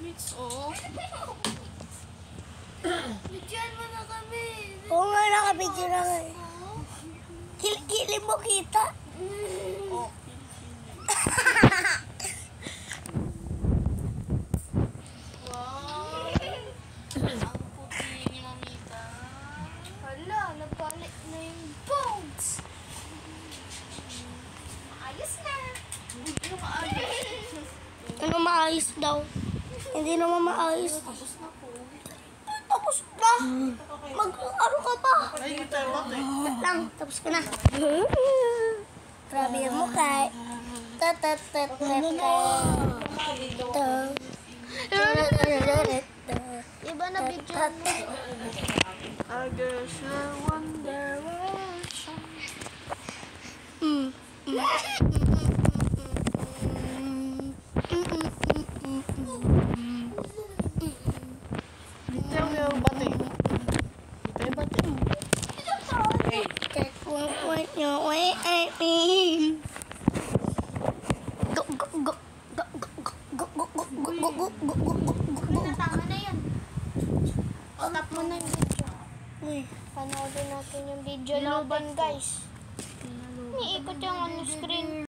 Mix, oo. Bidyan mo na kami. Oo nga, nakabidyo na nga. Kili mo kita. Oh. Wow. Ang puti ni Mamita. Hala, nabalik na yung bones. Maayos na. Ano maayos? Ano maayos daw? Hindi naman maayos. Tapos na po. Tapos na. Mag-ano ka pa? Ay, hindi tayo bate. Wait lang, tapos ka na. Grabe yung mukha. Iba na bidyan mo. I guess you're One Direction. Hindi tayo may bate. Hindi tayo bate. Tama na yan. Stop mo na yung video. Panoodin natin yung video natin, guys. Niikot yung screen.